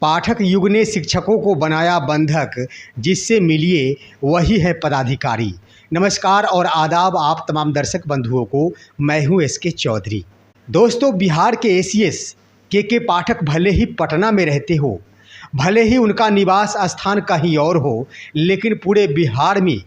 पाठक युग ने शिक्षकों को बनाया बंधक, जिससे मिलिए वही है पदाधिकारी। नमस्कार और आदाब आप तमाम दर्शक बंधुओं को। मैं हूं एसके चौधरी। दोस्तों, बिहार के एसीएस के पाठक भले ही पटना में रहते हो, भले ही उनका निवास स्थान कहीं और हो, लेकिन पूरे बिहार में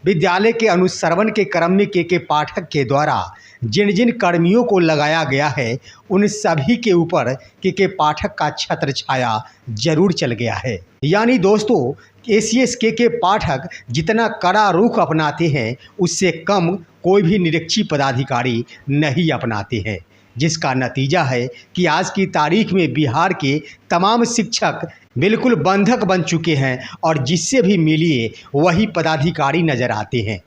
विद्यालय के अनुश्रवण के क्रम में के पाठक के द्वारा जिन जिन कर्मियों को लगाया गया है, उन सभी के ऊपर के पाठक का छत्र छाया जरूर चल गया है। यानी दोस्तों, एसीएस के पाठक जितना कड़ा रुख अपनाते हैं, उससे कम कोई भी निरीक्षी पदाधिकारी नहीं अपनाते हैं, जिसका नतीजा है कि आज की तारीख में बिहार के तमाम शिक्षक बिल्कुल बंधक बन चुके हैं और जिससे भी मिलिए वही पदाधिकारी नज़र आते हैं।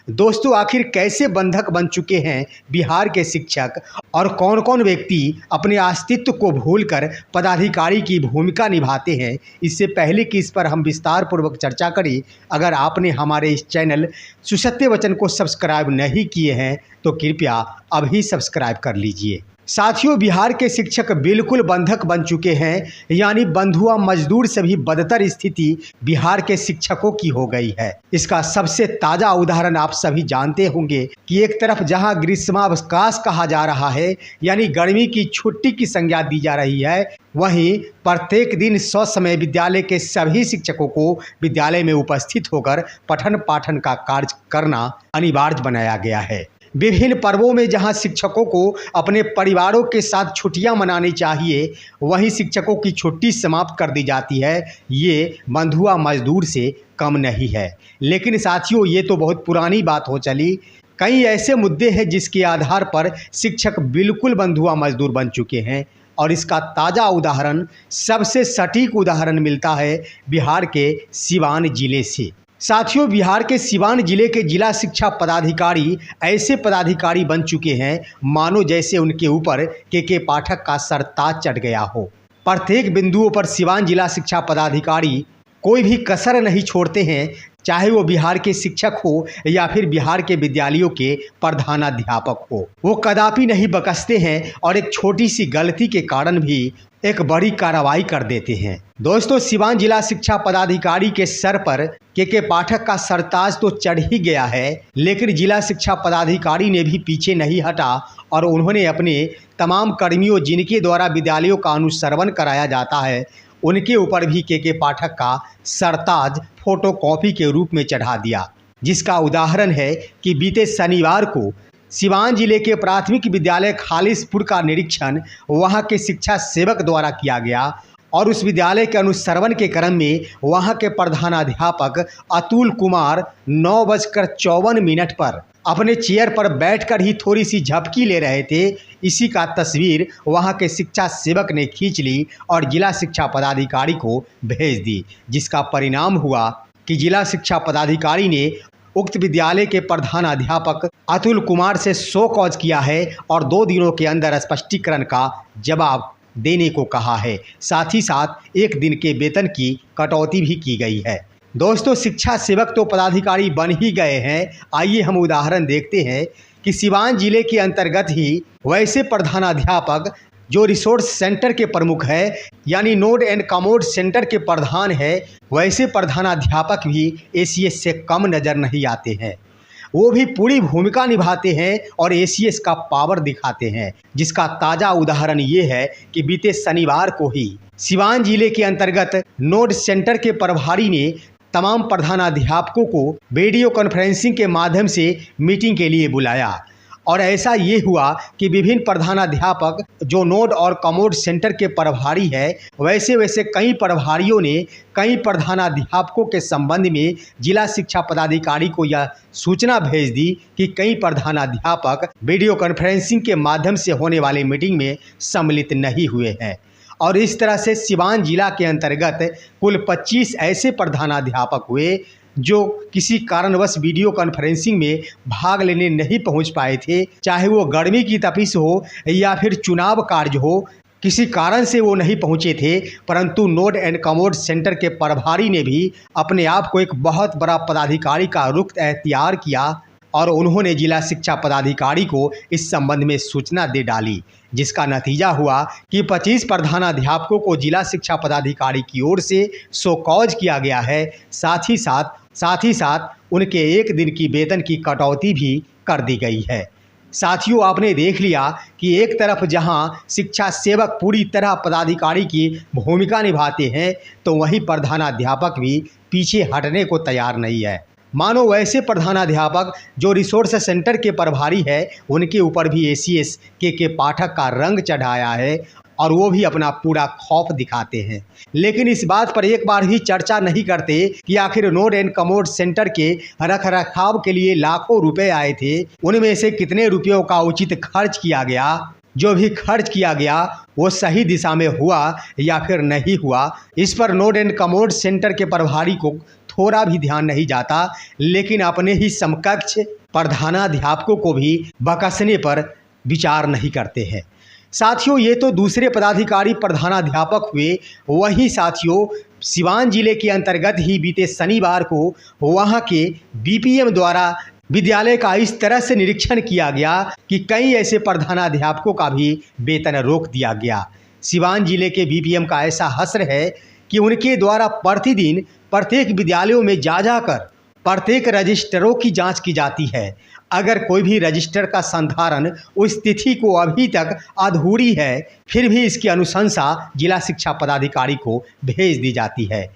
दोस्तों, आखिर कैसे बंधक बन चुके हैं बिहार के शिक्षक और कौन कौन व्यक्ति अपने अस्तित्व को भूलकर पदाधिकारी की भूमिका निभाते हैं, इससे पहले कि इस पर हम विस्तार पूर्वक चर्चा करें, अगर आपने हमारे इस चैनल सुसत्य वचन को सब्सक्राइब नहीं किए हैं तो कृपया अभी सब्सक्राइब कर लीजिए। साथियों, बिहार के शिक्षक बिल्कुल बंधक बन चुके हैं, यानी बंधुआ मजदूर से भी बदतर स्थिति बिहार के शिक्षकों की हो गई है। इसका सबसे ताज़ा उदाहरण आप सभी जानते होंगे कि एक तरफ जहां ग्रीष्मावकाश कहा जा रहा है, यानी गर्मी की छुट्टी की संज्ञा दी जा रही है, वहीं प्रत्येक दिन ससमय विद्यालय के सभी शिक्षकों को विद्यालय में उपस्थित होकर पठन पाठन का कार्य करना अनिवार्य बनाया गया है। विभिन्न पर्वों में जहां शिक्षकों को अपने परिवारों के साथ छुट्टियां मनानी चाहिए, वहीं शिक्षकों की छुट्टी समाप्त कर दी जाती है। ये बंधुआ मजदूर से कम नहीं है। लेकिन साथियों, ये तो बहुत पुरानी बात हो चली। कई ऐसे मुद्दे हैं जिसके आधार पर शिक्षक बिल्कुल बंधुआ मजदूर बन चुके हैं, और इसका ताज़ा उदाहरण, सबसे सटीक उदाहरण मिलता है बिहार के सिवान जिले से। साथियों, बिहार के सिवान जिले के जिला शिक्षा पदाधिकारी ऐसे पदाधिकारी बन चुके हैं मानो जैसे उनके ऊपर के पाठक का सरताज चढ़ गया हो। प्रत्येक बिंदुओं पर सिवान जिला शिक्षा पदाधिकारी कोई भी कसर नहीं छोड़ते हैं, चाहे वो बिहार के शिक्षक हो या फिर बिहार के विद्यालयों के प्रधानाध्यापक हो। वो कदापि नहीं बकसते हैं और एक छोटी सी गलती के कारण भी एक बड़ी कार्रवाई कर देते हैं। दोस्तों, सिवान जिला शिक्षा पदाधिकारी के सर पर के पाठक का सरताज तो चढ़ ही गया है, लेकिन जिला शिक्षा पदाधिकारी ने भी पीछे नहीं हटा और उन्होंने अपने तमाम कर्मियों जिनके द्वारा विद्यालयों का अनुश्रवण कराया जाता है, उनके ऊपर भी के पाठक का सरताज फोटोकॉपी के रूप में चढ़ा दिया। जिसका उदाहरण है कि बीते शनिवार को सिवान जिले के प्राथमिक विद्यालय खालिसपुर का निरीक्षण वहां के शिक्षा सेवक द्वारा किया गया और उस विद्यालय के अनुश्रवण के क्रम में वहां के प्रधानाध्यापक अतुल कुमार 9:54 पर अपने चेयर पर बैठकर ही थोड़ी सी झपकी ले रहे थे। इसी का तस्वीर वहां के शिक्षा सेवक ने खींच ली और जिला शिक्षा पदाधिकारी को भेज दी, जिसका परिणाम हुआ कि जिला शिक्षा पदाधिकारी ने उक्त विद्यालय के प्रधानाध्यापक अतुल कुमार से शो कॉज किया है और 2 दिनों के अंदर स्पष्टीकरण का जवाब देने को कहा है। साथ ही साथ 1 दिन के वेतन की कटौती भी की गई है। दोस्तों, शिक्षा सेवक तो पदाधिकारी बन ही गए हैं। आइए हम उदाहरण देखते हैं कि सिवान जिले के अंतर्गत ही वैसे प्रधानाध्यापक जो रिसोर्स सेंटर के प्रमुख है, यानी नोड एंड कमोड सेंटर के प्रधान है, वैसे प्रधानाध्यापक भी एसीएस से कम नज़र नहीं आते हैं। वो भी पूरी भूमिका निभाते हैं और एसीएस का पावर दिखाते हैं। जिसका ताज़ा उदाहरण ये है कि बीते शनिवार को ही सिवान जिले के अंतर्गत नोड सेंटर के प्रभारी ने तमाम प्रधानाध्यापकों को वीडियो कॉन्फ्रेंसिंग के माध्यम से मीटिंग के लिए बुलाया और ऐसा ये हुआ कि विभिन्न प्रधानाध्यापक जो नोड और कमोड सेंटर के प्रभारी है, वैसे कई प्रभारियों ने कई प्रधानाध्यापकों के संबंध में जिला शिक्षा पदाधिकारी को यह सूचना भेज दी कि कई प्रधानाध्यापक वीडियो कॉन्फ्रेंसिंग के माध्यम से होने वाली मीटिंग में सम्मिलित नहीं हुए हैं। और इस तरह से सिवान जिला के अंतर्गत कुल 25 ऐसे प्रधानाध्यापक हुए जो किसी कारणवश वीडियो कॉन्फ्रेंसिंग में भाग लेने नहीं पहुंच पाए थे, चाहे वो गर्मी की तपिश हो या फिर चुनाव कार्य हो, किसी कारण से वो नहीं पहुंचे थे। परंतु नोड एंड कमोड सेंटर के प्रभारी ने भी अपने आप को एक बहुत बड़ा पदाधिकारी का रुख अख्तियार किया और उन्होंने जिला शिक्षा पदाधिकारी को इस संबंध में सूचना दे डाली, जिसका नतीजा हुआ कि 25 प्रधानाध्यापकों को जिला शिक्षा पदाधिकारी की ओर से शो कॉज किया गया है। साथ ही साथ उनके एक दिन की वेतन की कटौती भी कर दी गई है। साथियों, आपने देख लिया कि एक तरफ जहां शिक्षा सेवक पूरी तरह पदाधिकारी की भूमिका निभाते हैं, तो वहीं प्रधानाध्यापक भी पीछे हटने को तैयार नहीं है। मानो वैसे प्रधानाध्यापक जो रिसोर्स सेंटर के प्रभारी है, उनके ऊपर भी एसीएस के पाठक का रंग चढ़ाया है और वो भी अपना पूरा खौफ दिखाते हैं। लेकिन इस बात पर एक बार भी चर्चा नहीं करते कि आखिर नोट एंड कमोड सेंटर के रखरखाव के लिए लाखों रुपए आए थे, उनमें से कितने रुपयों का उचित खर्च किया गया, जो भी खर्च किया गया वो सही दिशा में हुआ या फिर नहीं हुआ, इस पर नोट एंड कमोड सेंटर के प्रभारी को थोड़ा भी ध्यान नहीं जाता। लेकिन अपने ही समकक्ष प्रधानाध्यापकों को भी बकसने पर विचार नहीं करते हैं। साथियों, ये तो दूसरे पदाधिकारी प्रधानाध्यापक हुए। वहीं साथियों, सिवान जिले के अंतर्गत ही बीते शनिवार को वहां के बीपीएम द्वारा विद्यालय का इस तरह से निरीक्षण किया गया कि कई ऐसे प्रधानाध्यापकों का भी वेतन रोक दिया गया। सिवान जिले के बीपीएम का ऐसा हसर है कि उनके द्वारा प्रतिदिन प्रत्येक विद्यालयों में जा जाकर प्रत्येक रजिस्टरों की जांच की जाती है। अगर कोई भी रजिस्टर का संधारण उस तिथि को अभी तक अधूरी है, फिर भी इसकी अनुशंसा जिला शिक्षा पदाधिकारी को भेज दी जाती है।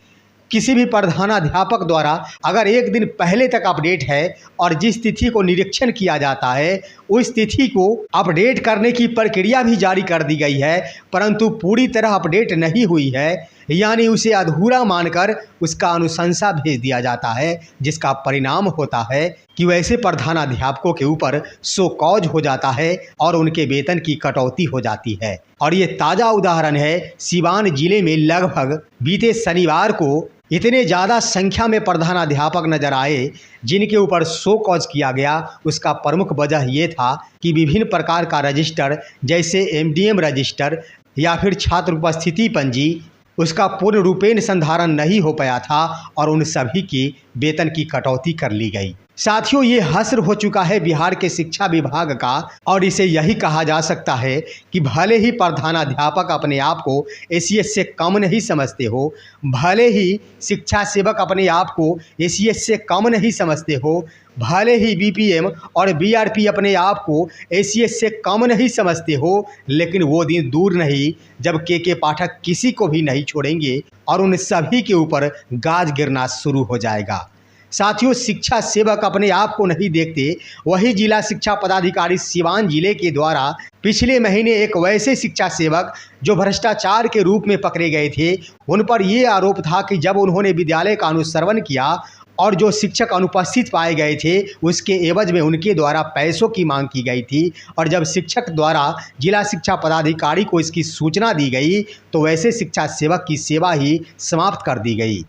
किसी भी प्रधानाध्यापक द्वारा अगर एक दिन पहले तक अपडेट है और जिस तिथि को निरीक्षण किया जाता है उस तिथि को अपडेट करने की प्रक्रिया भी जारी कर दी गई है, परंतु पूरी तरह अपडेट नहीं हुई है, यानी उसे अधूरा मानकर उसका अनुशंसा भेज दिया जाता है, जिसका परिणाम होता है कि वैसे प्रधानाध्यापकों के ऊपर शो कॉज हो जाता है और उनके वेतन की कटौती हो जाती है। और ये ताज़ा उदाहरण है सिवान जिले में लगभग बीते शनिवार को इतने ज़्यादा संख्या में प्रधानाध्यापक नजर आए जिनके ऊपर शो कॉज किया गया। उसका प्रमुख वजह ये था कि विभिन्न प्रकार का रजिस्टर, जैसे एमडीएम रजिस्टर या फिर छात्र उपस्थिति पंजी, उसका पूर्ण रूपेण संधारण नहीं हो पाया था और उन सभी की वेतन की कटौती कर ली गई। साथियों, ये हश्र हो चुका है बिहार के शिक्षा विभाग का और इसे यही कहा जा सकता है कि भले ही प्रधानाध्यापक अपने आप को एसीएस से कम नहीं समझते हो, भले ही शिक्षा सेवक अपने आप को एसीएस से कम नहीं समझते हो, भले ही बीपीएम और बीआरपी अपने आप को एसीएस से कम नहीं समझते हो, लेकिन वो दिन दूर नहीं जब के पाठक किसी को भी नहीं छोड़ेंगे और उन सभी के ऊपर गाज गिरना शुरू हो जाएगा। साथियों, शिक्षा सेवक अपने आप को नहीं देखते। वही जिला शिक्षा पदाधिकारी सिवान जिले के द्वारा पिछले महीने एक वैसे शिक्षा सेवक जो भ्रष्टाचार के रूप में पकड़े गए थे, उन पर ये आरोप था कि जब उन्होंने विद्यालय का अनुश्रवण किया और जो शिक्षक अनुपस्थित पाए गए थे उसके एवज में उनके द्वारा पैसों की मांग की गई थी, और जब शिक्षक द्वारा जिला शिक्षा पदाधिकारी को इसकी सूचना दी गई तो वैसे शिक्षा सेवक की सेवा ही समाप्त कर दी गई।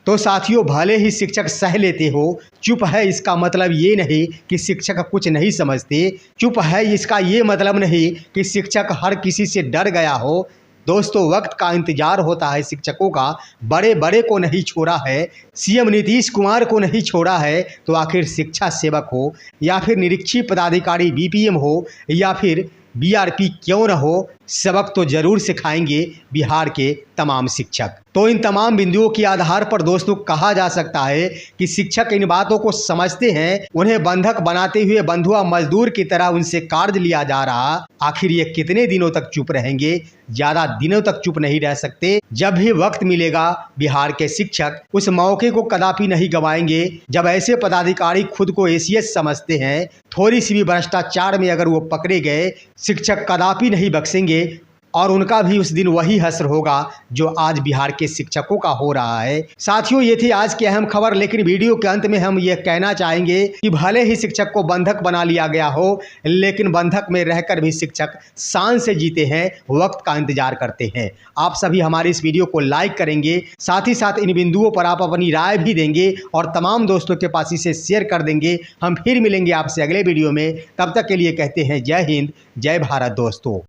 तो साथियों, भले ही शिक्षक सह लेते हो, चुप है इसका मतलब ये नहीं कि शिक्षक कुछ नहीं समझते। चुप है इसका ये मतलब नहीं कि शिक्षक हर किसी से डर गया हो। दोस्तों, वक्त का इंतजार होता है शिक्षकों का। बड़े बड़े को नहीं छोड़ा है, सीएम नीतीश कुमार को नहीं छोड़ा है, तो आखिर शिक्षा सेवक हो या फिर निरीक्षी पदाधिकारी बीपीएम हो या फिर बीआरपी क्यों न हो, सबक तो जरूर सिखाएंगे बिहार के तमाम शिक्षक। तो इन तमाम बिंदुओं के आधार पर दोस्तों कहा जा सकता है कि शिक्षक इन बातों को समझते हैं। उन्हें बंधक बनाते हुए बंधुआ मजदूर की तरह उनसे कार्य लिया जा रहा। आखिर ये कितने दिनों तक चुप रहेंगे? ज्यादा दिनों तक चुप नहीं रह सकते। जब भी वक्त मिलेगा बिहार के शिक्षक उस मौके को कदापि नहीं गंवाएंगे। जब ऐसे पदाधिकारी खुद को एसीएस समझते हैं, थोड़ी सी भी भ्रष्टाचार में अगर वो पकड़े गए, शिक्षक कदापि नहीं बख्शेंगे और उनका भी उस दिन वही हश्र होगा जो आज बिहार के शिक्षकों का हो रहा है। साथियों, ये थी आज की अहम खबर, लेकिन वीडियो के अंत में हम ये कहना चाहेंगे कि भले ही शिक्षक को बंधक बना लिया गया हो, लेकिन बंधक में रहकर भी शिक्षक शान से जीते हैं, वक्त का इंतजार करते हैं। आप सभी हमारे इस वीडियो को लाइक करेंगे, साथ ही साथ इन बिंदुओं पर आप अपनी राय भी देंगे और तमाम दोस्तों के पास इसे शेयर कर देंगे। हम फिर मिलेंगे आपसे अगले वीडियो में। तब तक के लिए कहते हैं जय हिंद, जय भारत दोस्तों।